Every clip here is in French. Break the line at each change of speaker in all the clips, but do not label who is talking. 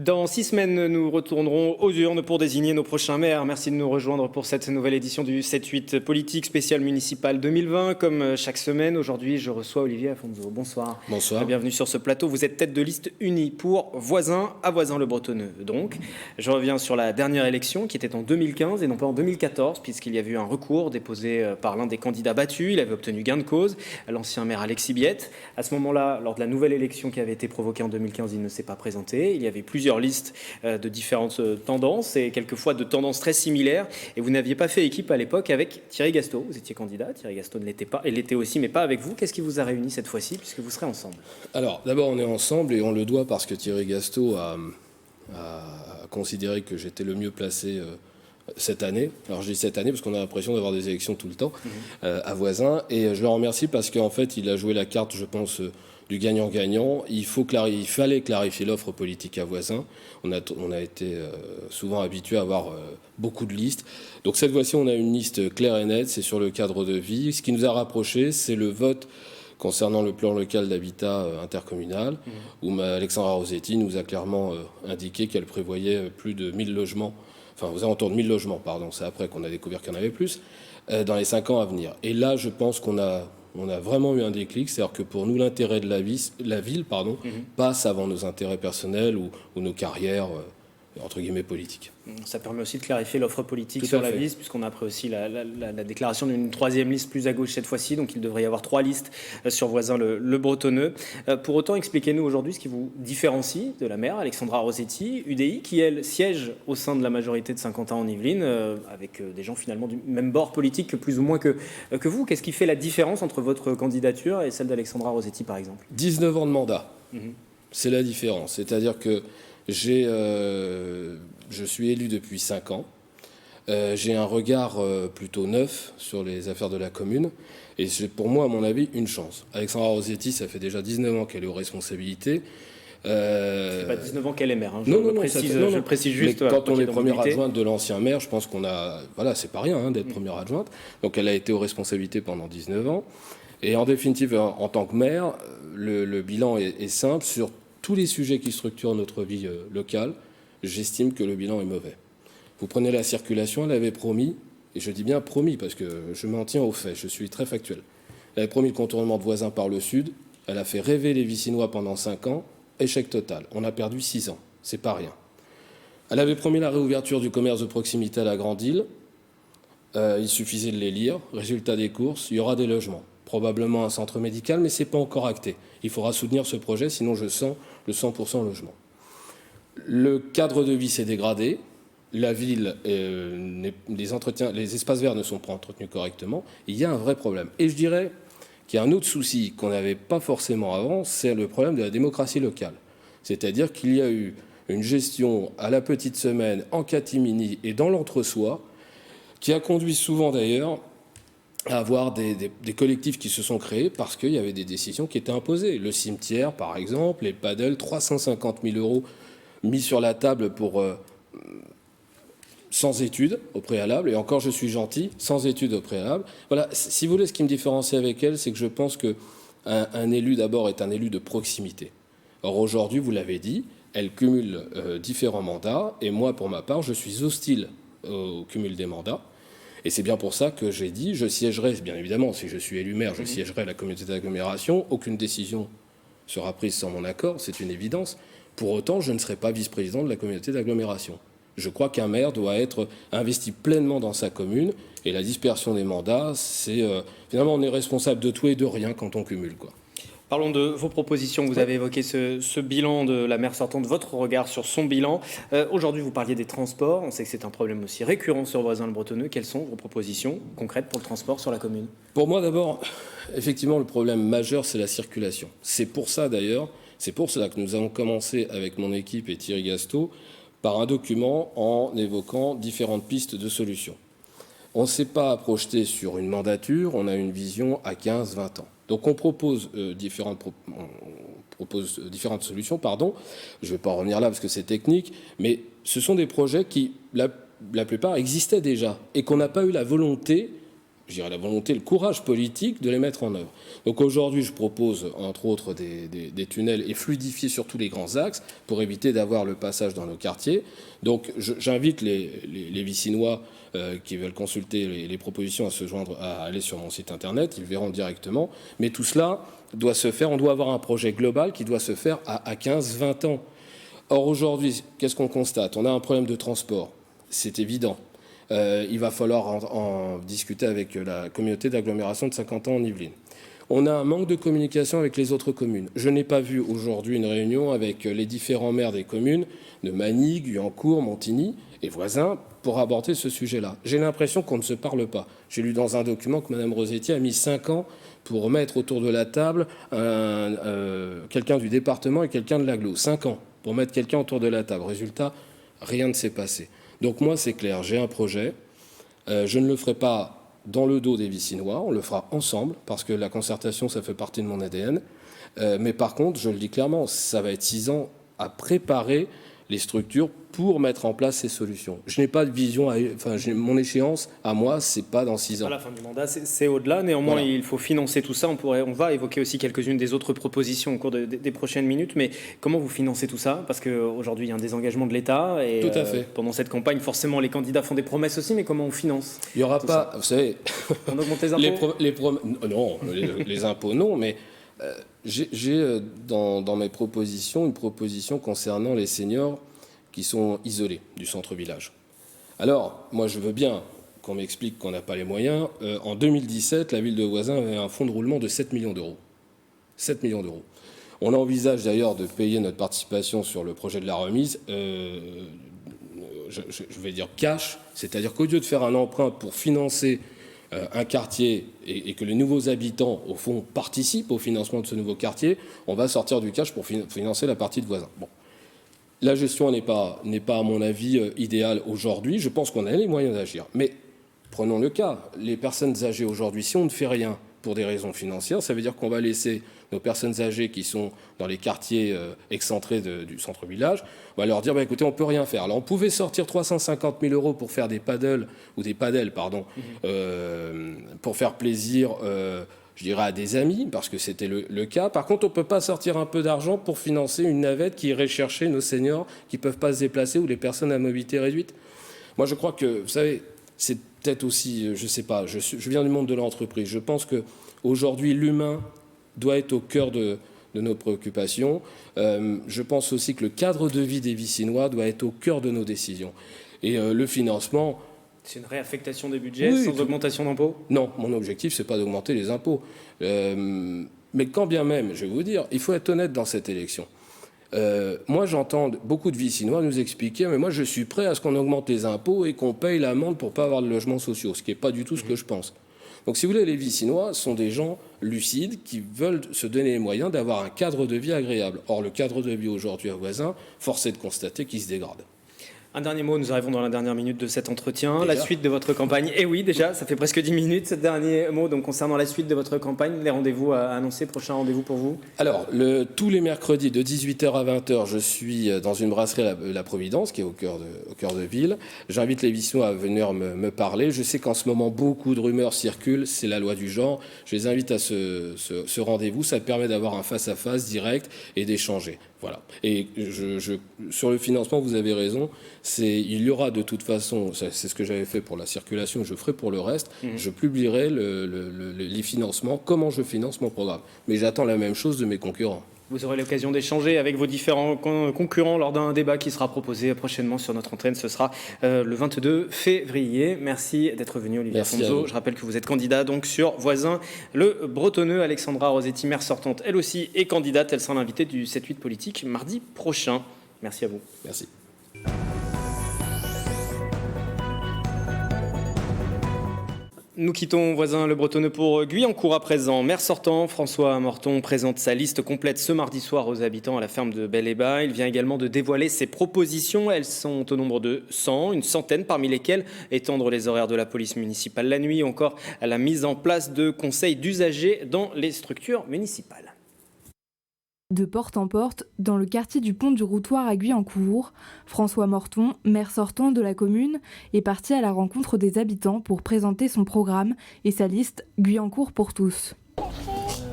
Dans 6 semaines, nous retournerons aux urnes pour désigner nos prochains maires. Merci de nous rejoindre pour cette nouvelle édition du 7-8 politique spécial municipal 2020. Comme chaque semaine, aujourd'hui, je reçois Olivier Afonso. Bonsoir.
Bonsoir.
Bienvenue sur ce plateau. Vous êtes tête de liste unie pour Voisin à Voisin le Bretonneux. Donc, je reviens sur la dernière élection qui était en 2015 et non pas en 2014, puisqu'il y a eu un recours déposé par l'un des candidats battus. Il avait obtenu gain de cause, l'ancien maire Alexis Biette. À ce moment-là, lors de la nouvelle élection qui avait été provoquée en 2015, il ne s'est pas présenté. Il y avait plusieurs listes de différentes tendances et quelquefois de tendances très similaires. Et vous n'aviez pas fait équipe à l'époque avec Thierry Gasteau. Vous étiez candidat, Thierry Gasteau ne l'était pas, et l'était aussi, mais pas avec vous. Qu'est-ce qui vous a réuni cette fois-ci, puisque vous serez ensemble?
Alors, d'abord, on est ensemble et on le doit parce que Thierry Gasteau a considéré que j'étais le mieux placé cette année. Alors, je dis cette année parce qu'on a l'impression d'avoir des élections tout le temps à Voisin. Et je le remercie parce qu'en fait, il a joué la carte, je pense, du gagnant-gagnant. Il fallait clarifier l'offre politique à Voisin. On a été souvent habitué à avoir beaucoup de listes. Donc cette fois-ci, on a une liste claire et nette. C'est sur le cadre de vie. Ce qui nous a rapprochés, c'est le vote concernant le plan local d'habitat intercommunal, où Alexandra Rossetti nous a clairement indiqué qu'elle prévoyait plus de 1000 logements, enfin aux alentours de 1000 logements, pardon, c'est après qu'on a découvert qu'il y en avait plus, dans les 5 ans à venir. Et là, je pense qu'on a vraiment eu un déclic, c'est-à-dire que pour nous, l'intérêt de la ville passe avant nos intérêts personnels ou nos carrières, entre guillemets, politiques.
Ça permet aussi de clarifier l'offre politique sur la liste, puisqu'on a après aussi la déclaration d'une troisième liste plus à gauche cette fois-ci, donc il devrait y avoir 3 listes sur Voisin le Bretonneux. Pour autant, expliquez-nous aujourd'hui ce qui vous différencie de la maire Alexandra Rossetti, UDI, qui elle siège au sein de la majorité de Saint-Quentin en Yvelines, avec des gens finalement du même bord politique que plus ou moins que vous. Qu'est-ce qui fait la différence entre votre candidature et celle d'Alexandra Rossetti par exemple?
19 ans de mandat, c'est la différence. C'est-à-dire que je suis élu depuis 5 ans. J'ai un regard plutôt neuf sur les affaires de la commune. Et c'est pour moi, à mon avis, une chance. Alexandra Rossetti, ça fait déjà 19 ans qu'elle est aux responsabilités.
C'est pas 19 ans qu'elle est maire. Je le précise juste.
Mais quand on est première adjointe de l'ancien maire, je pense qu'on a... Voilà, c'est pas rien d'être première adjointe. Donc elle a été aux responsabilités pendant 19 ans. Et en définitive, en tant que maire, le bilan est simple. Sur tous les sujets qui structurent notre vie locale, j'estime que le bilan est mauvais. Vous prenez la circulation, elle avait promis, et je dis bien promis parce que je m'en tiens aux faits, je suis très factuel. Elle avait promis le contournement de Voisin par le sud, elle a fait rêver les Vicinois pendant 5 ans, échec total. On a perdu 6 ans, c'est pas rien. Elle avait promis la réouverture du commerce de proximité à la Grande Île, il suffisait de les lire, résultat des courses, il y aura des logements. Probablement un centre médical, mais ce n'est pas encore acté. Il faudra soutenir ce projet, sinon je sens le 100% logement. Le cadre de vie s'est dégradé. La ville, les espaces verts ne sont pas entretenus correctement. Il y a un vrai problème. Et je dirais qu'il y a un autre souci qu'on n'avait pas forcément avant, c'est le problème de la démocratie locale. C'est-à-dire qu'il y a eu une gestion à la petite semaine, en catimini et dans l'entre-soi, qui a conduit souvent d'ailleurs à avoir des collectifs qui se sont créés parce qu'il y avait des décisions qui étaient imposées. Le cimetière, par exemple, les paddles, 350 000 € mis sur la table pour sans études au préalable, et encore je suis gentil, sans études au préalable. Voilà, si vous voulez, ce qui me différencie avec elle, c'est que je pense qu'un élu d'abord est un élu de proximité. Or aujourd'hui, vous l'avez dit, elle cumule différents mandats, et moi, pour ma part, je suis hostile au cumul des mandats. Et c'est bien pour ça que j'ai dit, je siégerai, bien évidemment, si je suis élu maire, je siégerai à la communauté d'agglomération. Aucune décision sera prise sans mon accord, c'est une évidence. Pour autant, je ne serai pas vice-président de la communauté d'agglomération. Je crois qu'un maire doit être investi pleinement dans sa commune. Et la dispersion des mandats, c'est... finalement, on est responsable de tout et de rien quand on cumule, quoi.
Parlons de vos propositions. Vous avez évoqué ce bilan de la maire sortante, votre regard sur son bilan. Aujourd'hui, vous parliez des transports. On sait que c'est un problème aussi récurrent sur Voisin le Bretonneux. Quelles sont vos propositions concrètes pour le transport sur la commune?
Pour moi, d'abord, effectivement, le problème majeur, c'est la circulation. C'est pour ça, d'ailleurs, c'est pour cela que nous avons commencé avec mon équipe et Thierry Gasteau par un document en évoquant différentes pistes de solutions. On ne s'est pas projeté sur une mandature, on a une vision à 15-20 ans. Donc on propose différentes solutions, pardon. Je ne vais pas revenir là parce que c'est technique, mais ce sont des projets qui, la plupart, existaient déjà et qu'on n'a pas eu la volonté je dirais, la volonté, le courage politique de les mettre en œuvre. Donc aujourd'hui, je propose, entre autres, des tunnels et fluidifier surtout les grands axes pour éviter d'avoir le passage dans nos quartiers. Donc j'invite les Vicinois qui veulent consulter les propositions à se joindre, à aller sur mon site internet, ils verront directement. Mais tout cela doit se faire, on doit avoir un projet global qui doit se faire à 15-20 ans. Or aujourd'hui, qu'est-ce qu'on constate? On a un problème de transport, c'est évident. Il va falloir en discuter avec la communauté d'agglomération de Saint-Quentin en Yvelines. On a un manque de communication avec les autres communes. Je n'ai pas vu aujourd'hui une réunion avec les différents maires des communes de Manille, Guyancourt, Montigny et voisins pour aborder ce sujet-là. J'ai l'impression qu'on ne se parle pas. J'ai lu dans un document que Mme Rosetti a mis 5 ans pour mettre autour de la table quelqu'un du département et quelqu'un de l'agglo. 5 ans pour mettre quelqu'un autour de la table. Résultat, rien ne s'est passé. Donc moi, c'est clair, j'ai un projet. Je ne le ferai pas dans le dos des Vicinois, on le fera ensemble, parce que la concertation, ça fait partie de mon ADN. Mais par contre, je le dis clairement, ça va être 6 ans à préparer les structures pour mettre en place ces solutions. Je n'ai pas de vision, mon échéance à moi, c'est pas dans 6 ans.
À la fin du mandat, c'est au-delà. Néanmoins, voilà. Il faut financer tout ça. On va évoquer aussi quelques-unes des autres propositions au cours des prochaines minutes. Mais comment vous financez tout ça? Parce qu'aujourd'hui, il y a un désengagement de l'État. Et
tout à fait.
Pendant cette campagne, forcément, les candidats font des promesses aussi. Mais comment on finance?
Il n'y aura pas, vous savez...
On augmente les impôts?
Non, les impôts, non, mais... J'ai dans mes propositions une proposition concernant les seniors qui sont isolés du centre-village. Alors, moi je veux bien qu'on m'explique qu'on n'a pas les moyens. En 2017, la ville de Voisin avait un fonds de roulement de 7 millions d'euros. 7 millions d'euros. On envisage d'ailleurs de payer notre participation sur le projet de la remise, je vais dire cash, c'est-à-dire qu'au lieu de faire un emprunt pour financer un quartier et que les nouveaux habitants, au fond, participent au financement de ce nouveau quartier, on va sortir du cash pour financer la partie de Voisin. Bon. La gestion n'est pas, à mon avis, idéale aujourd'hui. Je pense qu'on a les moyens d'agir. Mais prenons le cas. Les personnes âgées aujourd'hui, si on ne fait rien pour des raisons financières, ça veut dire qu'on va laisser nos personnes âgées qui sont dans les quartiers excentrés du centre-village, on va leur dire, écoutez, on ne peut rien faire. Alors, on pouvait sortir 350 000 euros pour faire des paddles, pour faire plaisir, je dirais, à des amis, parce que c'était le cas. Par contre, on ne peut pas sortir un peu d'argent pour financer une navette qui irait chercher nos seniors qui ne peuvent pas se déplacer ou les personnes à mobilité réduite. Moi, je crois que, vous savez, c'est peut-être aussi, je ne sais pas, je viens du monde de l'entreprise. Je pense qu'aujourd'hui, l'humain doit être au cœur de nos préoccupations. Je pense aussi que le cadre de vie des Vicinois doit être au cœur de nos décisions. Et le financement...
C'est une réaffectation des budgets sans augmentation d'impôts?
Non, mon objectif, ce n'est pas d'augmenter les impôts. Mais quand bien même, je vais vous dire, il faut être honnête dans cette élection. Moi, j'entends beaucoup de Vicinois nous expliquer, mais moi, je suis prêt à ce qu'on augmente les impôts et qu'on paye l'amende pour ne pas avoir de logements sociaux, ce qui n'est pas du tout ce que je pense. Donc, si vous voulez, les Vicinois sont des gens lucides qui veulent se donner les moyens d'avoir un cadre de vie agréable. Or, le cadre de vie aujourd'hui à Voisin, force est de constater qu'il se dégrade.
Un dernier mot, nous arrivons dans la dernière minute de cet entretien.
Déjà ?
La suite de votre campagne. Et oui, déjà, ça fait presque 10 minutes, ce dernier mot. Donc, concernant la suite de votre campagne, les rendez-vous à annoncer, prochain rendez-vous pour vous?
Alors, tous les mercredis de 18h à 20h, je suis dans une brasserie La Providence, qui est au cœur de ville. J'invite les Vicinois à venir me parler. Je sais qu'en ce moment, beaucoup de rumeurs circulent. C'est la loi du genre. Je les invite à ce rendez-vous. Ça permet d'avoir un face-à-face direct et d'échanger. Voilà. Et sur le financement, vous avez raison. Il y aura de toute façon, c'est ce que j'avais fait pour la circulation, je ferai pour le reste. Je publierai les financements, comment je finance mon programme. Mais j'attends la même chose de mes concurrents.
Vous aurez l'occasion d'échanger avec vos différents concurrents lors d'un débat qui sera proposé prochainement sur notre antenne. Ce sera le 22 février. Merci d'être venu, Olivier Fonzo. Je rappelle que vous êtes candidat donc sur Voisin le Bretonneux. Alexandra Rosetti, maire sortante, elle aussi est candidate. Elle sera l'invitée du 7-8 politique mardi prochain. Merci à vous.
Merci.
Nous quittons Voisin le Bretonneux pour Guyancourt à présent. Maire sortant, François Morton présente sa liste complète ce mardi soir aux habitants à la ferme de Bel-et-Bas. Il vient également de dévoiler ses propositions. Elles sont au nombre de 100, une centaine parmi lesquelles étendre les horaires de la police municipale la nuit ou encore à la mise en place de conseils d'usagers dans les structures municipales.
De porte en porte, dans le quartier du Pont du Routoir à Guyancourt, François Morton, maire sortant de la commune, est parti à la rencontre des habitants pour présenter son programme et sa liste Guyancourt pour tous.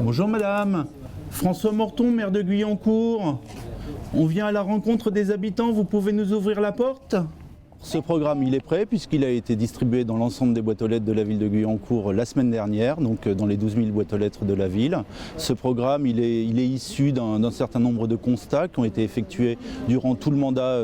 Bonjour madame, François Morton, maire de Guyancourt. On vient à la rencontre des habitants, vous pouvez nous ouvrir la porte ? Ce programme, il est prêt puisqu'il a été distribué dans l'ensemble des boîtes aux lettres de la ville de Guyancourt la semaine dernière, donc dans les 12 000 boîtes aux lettres de la ville. Ce programme, il est issu d'un certain nombre de constats qui ont été effectués durant tout le mandat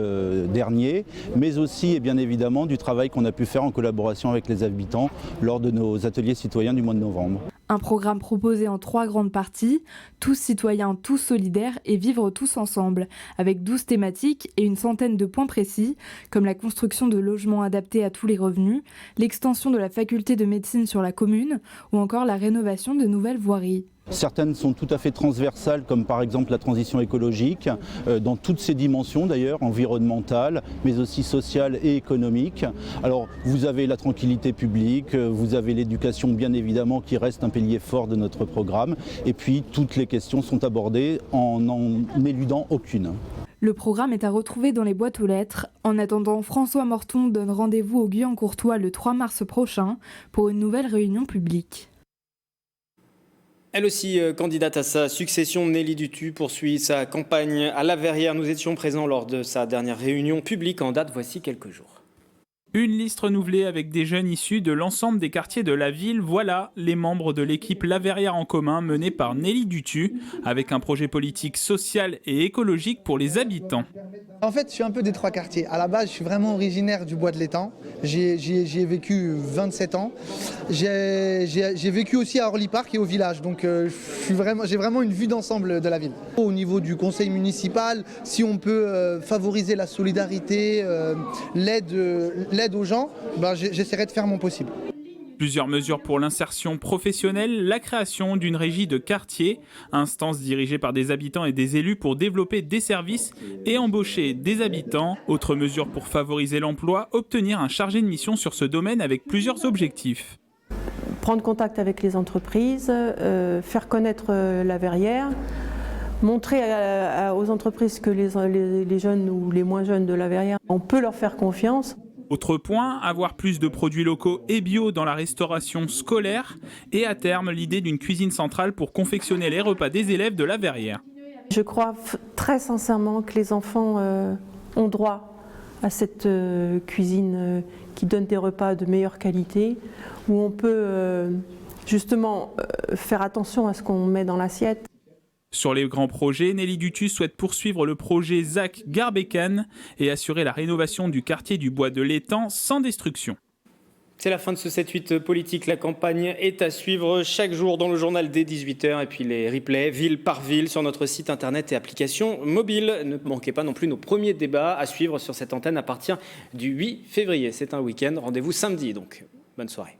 dernier, mais aussi et bien évidemment du travail qu'on a pu faire en collaboration avec les habitants lors de nos ateliers citoyens du mois de novembre.
Un programme proposé en 3 grandes parties, tous citoyens, tous solidaires et vivre tous ensemble, avec 12 thématiques et une centaine de points précis, comme la construction de logements adaptés à tous les revenus, l'extension de la faculté de médecine sur la commune ou encore la rénovation de nouvelles voiries.
Certaines sont tout à fait transversales, comme par exemple la transition écologique, dans toutes ses dimensions d'ailleurs, environnementales, mais aussi sociales et économiques. Alors vous avez la tranquillité publique, vous avez l'éducation bien évidemment qui reste un pilier fort de notre programme, et puis toutes les questions sont abordées en n'en éludant aucune.
Le programme est à retrouver dans les boîtes aux lettres. En attendant, François Morton donne rendez-vous au Guyancourtois le 3 mars prochain pour une nouvelle réunion publique.
Elle aussi candidate à sa succession, Nelly Dutu poursuit sa campagne à La Verrière. Nous étions présents lors de sa dernière réunion publique en date voici quelques jours.
Une liste renouvelée avec des jeunes issus de l'ensemble des quartiers de la ville. Voilà les membres de l'équipe La Verrière en commun menée par Nelly Dutu, avec un projet politique social et écologique pour les habitants.
En fait, je suis un peu des 3 quartiers. À la base, je suis vraiment originaire du Bois de l'Étang. J'y ai vécu 27 ans. J'ai vécu aussi à Orly Park et au village. Donc, j'ai vraiment une vue d'ensemble de la ville. Au niveau du conseil municipal, si on peut favoriser la solidarité, l'aide aux gens, j'essaierai de faire mon possible.
Plusieurs mesures pour l'insertion professionnelle, la création d'une régie de quartier, instance dirigée par des habitants et des élus pour développer des services et embaucher des habitants. Autre mesure pour favoriser l'emploi, obtenir un chargé de mission sur ce domaine avec plusieurs objectifs.
Prendre contact avec les entreprises, faire connaître la Verrière, montrer aux entreprises que les jeunes ou les moins jeunes de la Verrière, on peut leur faire confiance.
Autre point, avoir plus de produits locaux et bio dans la restauration scolaire et à terme l'idée d'une cuisine centrale pour confectionner les repas des élèves de la Verrière.
Je crois très sincèrement que les enfants ont droit à cette cuisine qui donne des repas de meilleure qualité, où on peut justement faire attention à ce qu'on met dans l'assiette.
Sur les grands projets, Nelly Dutu souhaite poursuivre le projet ZAC Garbécane et assurer la rénovation du quartier du Bois de l'Étang sans destruction.
C'est la fin de ce 7-8 politique. La campagne est à suivre chaque jour dans le journal dès 18h et puis les replays ville par ville sur notre site internet et application mobile. Ne manquez pas non plus nos premiers débats à suivre sur cette antenne à partir du 8 février. C'est un week-end. Rendez-vous samedi donc. Bonne soirée.